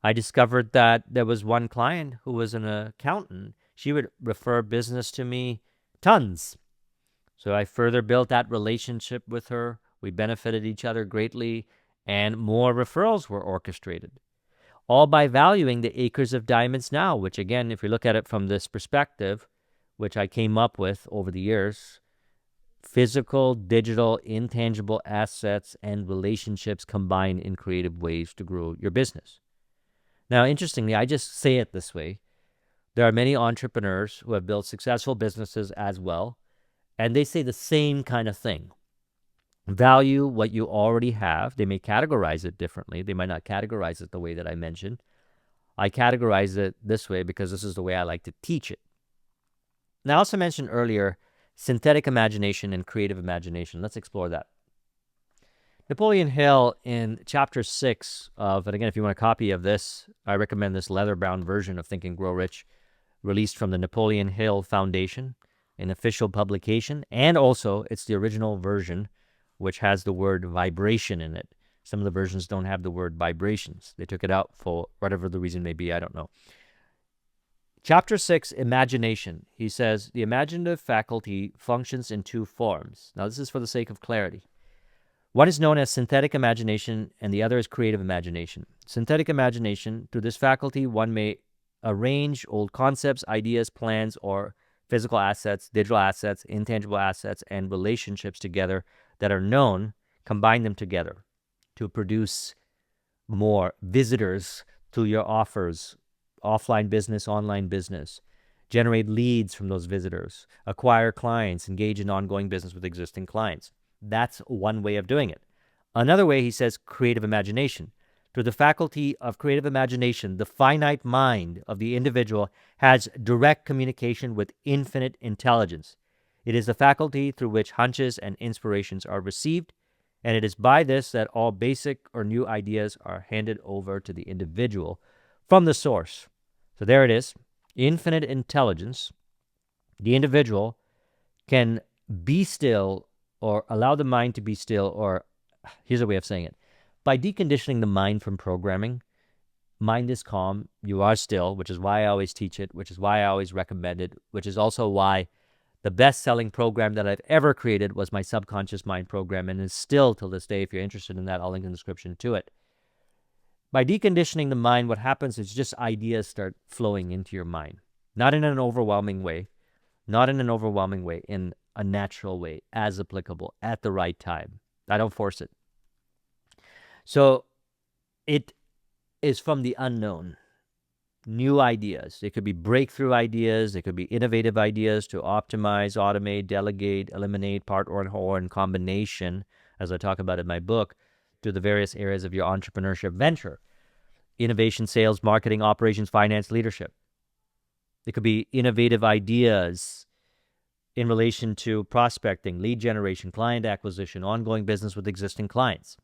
I discovered that there was one client who was an accountant. She would refer business to me tons. So I further built that relationship with her. We benefited each other greatly, and more referrals were orchestrated, all by valuing the acres of diamonds now, which again, if you look at it from this perspective, which I came up with over the years, physical, digital, intangible assets and relationships combined in creative ways to grow your business. Now, interestingly, I just say it this way. There are many entrepreneurs who have built successful businesses as well, and they say the same kind of thing. Value what you already have. They may categorize it differently. They might not categorize it the way that I mentioned. I categorize it this way because this is the way I like to teach it. Now, I also mentioned earlier synthetic imagination and creative imagination. Let's explore that. Napoleon Hill in chapter 6 of, and again, if you want a copy of this, I recommend this leather-bound version of Think and Grow Rich, released from the Napoleon Hill Foundation, an official publication, and also it's the original version, which has the word vibration in it. Some of the versions don't have the word vibrations. They took it out for whatever the reason may be, I don't know. Chapter 6, Imagination. He says, the imaginative faculty functions in two forms. Now, this is for the sake of clarity. One is known as synthetic imagination, and the other is creative imagination. Synthetic imagination, through this faculty, one may arrange old concepts, ideas, plans, or physical assets, digital assets, intangible assets, and relationships together that are known, combine them together to produce more visitors to your offers, offline business, online business, generate leads from those visitors, acquire clients, engage in ongoing business with existing clients. That's one way of doing it. Another way, he says, creative imagination. Through the faculty of creative imagination, the finite mind of the individual has direct communication with infinite intelligence. It is the faculty through which hunches and inspirations are received, and it is by this that all basic or new ideas are handed over to the individual from the source. So there it is, infinite intelligence. The individual can be still or allow the mind to be still, or here's a way of saying it. By deconditioning the mind from programming, mind is calm, you are still, which is why I always teach it, which is why I always recommend it, which is also why the best-selling program that I've ever created was my subconscious mind program, and is still till this day. If you're interested in that, I'll link in the description to it. By deconditioning the mind, what happens is just ideas start flowing into your mind. Not in an overwhelming way, in a natural way, as applicable, at the right time. I don't force it. So it is from the unknown. New ideas. It could be breakthrough ideas. It could be innovative ideas to optimize, automate, delegate, eliminate, part or in whole, in combination, as I talk about in my book, to the various areas of your entrepreneurship venture. Innovation, sales, marketing, operations, finance, leadership. It could be innovative ideas in relation to prospecting, lead generation, client acquisition, ongoing business with existing clients.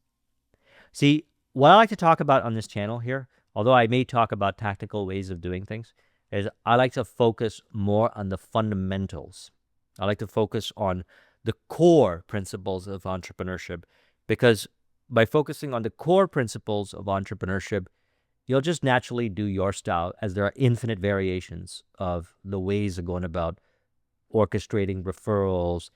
See, what I like to talk about on this channel here, although I may talk about tactical ways of doing things, is I like to focus more on the fundamentals. I like to focus on the core principles of entrepreneurship, because by focusing on the core principles of entrepreneurship, you'll just naturally do your style, as there are infinite variations of the ways of going about orchestrating referrals,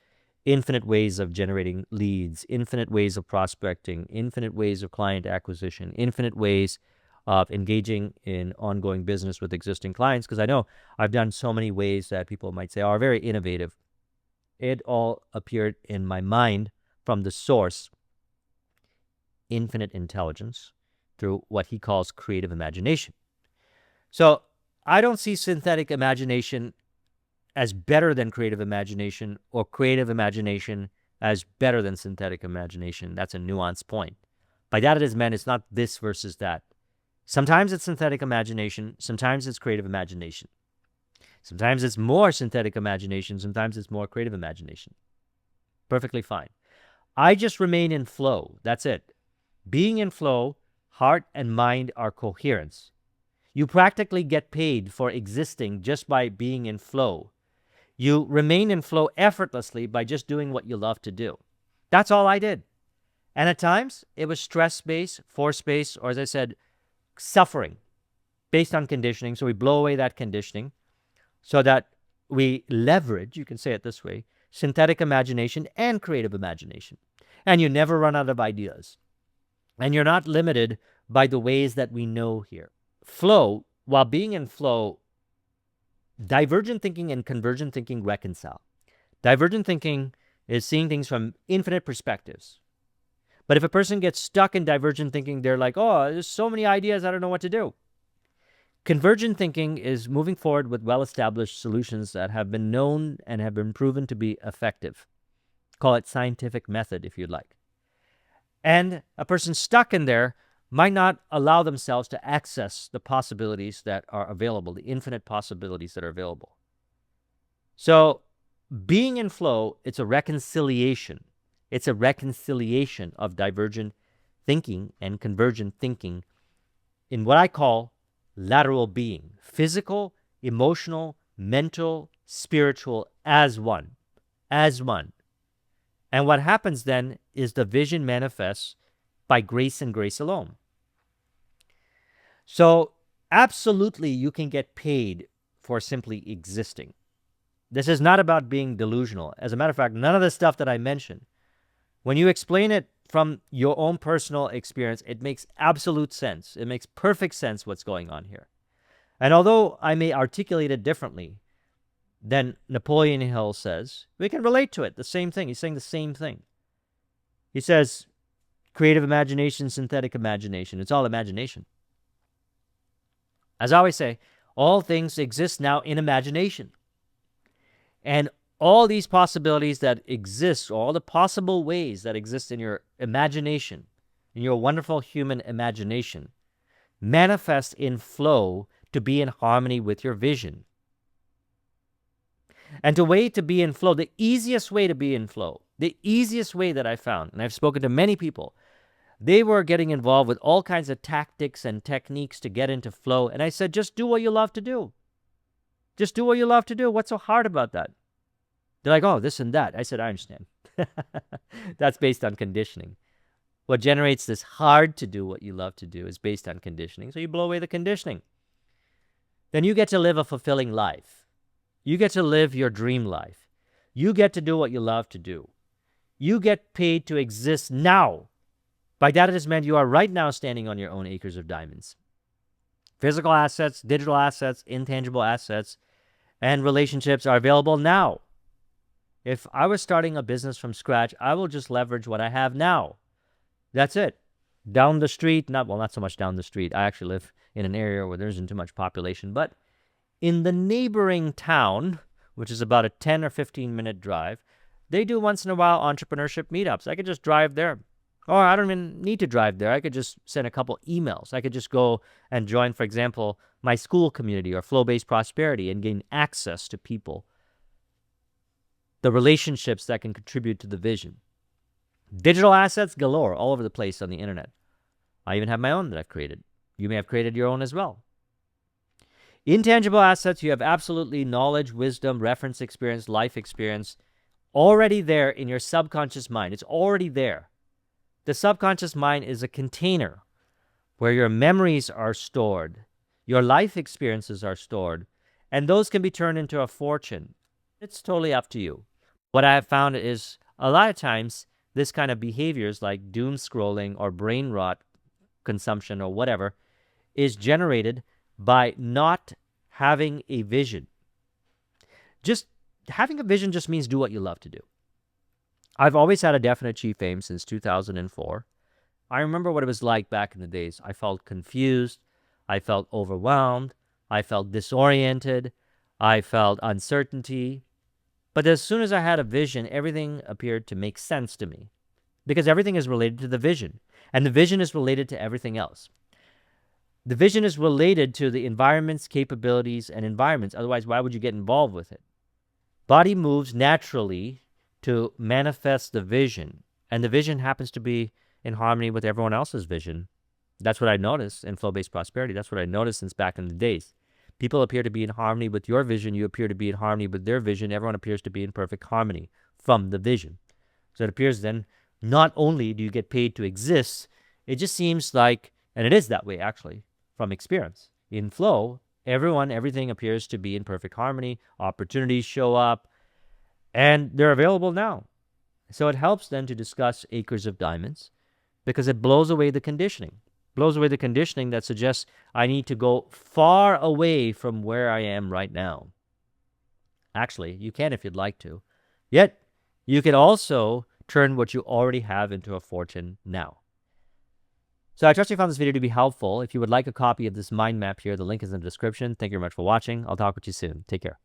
infinite ways of generating leads, infinite ways of prospecting, infinite ways of client acquisition, infinite ways of engaging in ongoing business with existing clients. Because I know I've done so many ways that people might say are very innovative. It all appeared in my mind from the source, infinite intelligence, through what he calls creative imagination. So I don't see synthetic imagination as better than creative imagination, or creative imagination as better than synthetic imagination. That's a nuanced point. By that it is meant it's not this versus that. Sometimes it's synthetic imagination. Sometimes it's creative imagination. Sometimes it's more synthetic imagination. Sometimes it's more creative imagination. Perfectly fine. I just remain in flow. That's it. Being in flow, heart and mind are coherence. You practically get paid for existing just by being in flow. You remain in flow effortlessly by just doing what you love to do. That's all I did. And at times, it was stress-based, force-based, or as I said, suffering based on conditioning. So we blow away that conditioning so that we leverage, you can say it this way, synthetic imagination and creative imagination. And you never run out of ideas. And you're not limited by the ways that we know here. Flow, while being in flow, divergent thinking and convergent thinking reconcile. Divergent thinking is seeing things from infinite perspectives. But if a person gets stuck in divergent thinking, they're like, oh, there's so many ideas, I don't know what to do. Convergent thinking is moving forward with well-established solutions that have been known and have been proven to be effective. Call it scientific method if you'd like. And a person stuck in there might not allow themselves to access the possibilities that are available, the infinite possibilities that are available. So being in flow, it's a reconciliation. It's a reconciliation of divergent thinking and convergent thinking in what I call lateral being, physical, emotional, mental, spiritual, as one, as one. And what happens then is the vision manifests by grace and grace alone. So absolutely you can get paid for simply existing. This is not about being delusional. As a matter of fact, none of the stuff that I mentioned, when you explain it from your own personal experience, it makes absolute sense. It makes perfect sense what's going on here. And although I may articulate it differently than Napoleon Hill says, we can relate to it. The same thing. He's saying the same thing. He says, creative imagination, synthetic imagination. It's all imagination. As I always say, all things exist now in imagination. And all these possibilities that exist, all the possible ways that exist in your imagination, in your wonderful human imagination, manifest in flow to be in harmony with your vision. And to be in flow, the easiest way to be in flow, the easiest way that I found, and I've spoken to many people, they were getting involved with all kinds of tactics and techniques to get into flow. And I said, just do what you love to do. Just do what you love to do. What's so hard about that? They're like, oh, this and that. I said, I understand. That's based on conditioning. What generates this hard to do what you love to do is based on conditioning. So you blow away the conditioning. Then you get to live a fulfilling life. You get to live your dream life. You get to do what you love to do. You get paid to exist now. By that it is meant you are right now standing on your own acres of diamonds. Physical assets, digital assets, intangible assets, and relationships are available now. If I was starting a business from scratch, I will just leverage what I have now. That's it. Down the street, not so much down the street. I actually live in an area where there isn't too much population, but in the neighboring town, which is about a 10 or 15-minute drive, they do once in a while entrepreneurship meetups. I could just drive there. Or I don't even need to drive there. I could just send a couple emails. I could just go and join, for example, my school community or Flow-Based Prosperity and gain access to people, the relationships that can contribute to the vision. Digital assets galore all over the place on the internet. I even have my own that I've created. You may have created your own as well. Intangible assets, you have absolutely knowledge, wisdom, reference experience, life experience already there in your subconscious mind. It's already there. The subconscious mind is a container where your memories are stored, your life experiences are stored, and those can be turned into a fortune. It's totally up to you. What I have found is a lot of times this kind of behaviors like doom scrolling or brain rot consumption or whatever is generated by not having a vision. Just having a vision just means do what you love to do. I've always had a definite chief aim since 2004. I remember what it was like back in the days. I felt confused. I felt overwhelmed. I felt disoriented. I felt uncertainty. But as soon as I had a vision, everything appeared to make sense to me. because everything is related to the vision, and the vision is related to everything else. The vision is related to the environments, capabilities, and environments. Otherwise, why would you get involved with it? Body moves naturally to manifest the vision, and the vision happens to be in harmony with everyone else's vision. That's what I noticed in flow-based prosperity. That's what I noticed since back in the days. People appear to be in harmony with your vision. You appear to be in harmony with their vision. Everyone appears to be in perfect harmony from the vision. So it appears then not only do you get paid to exist, it just seems like, and it is that way actually, from experience. In flow, everything appears to be in perfect harmony. Opportunities show up, and they're available now. So it helps then to discuss Acres of Diamonds because it blows away the conditioning. Blows away the conditioning that suggests I need to go far away from where I am right now. Actually, you can if you'd like to. Yet, you can also turn what you already have into a fortune now. So I trust you found this video to be helpful. If you would like a copy of this mind map here, the link is in the description. Thank you very much for watching. I'll talk with you soon. Take care.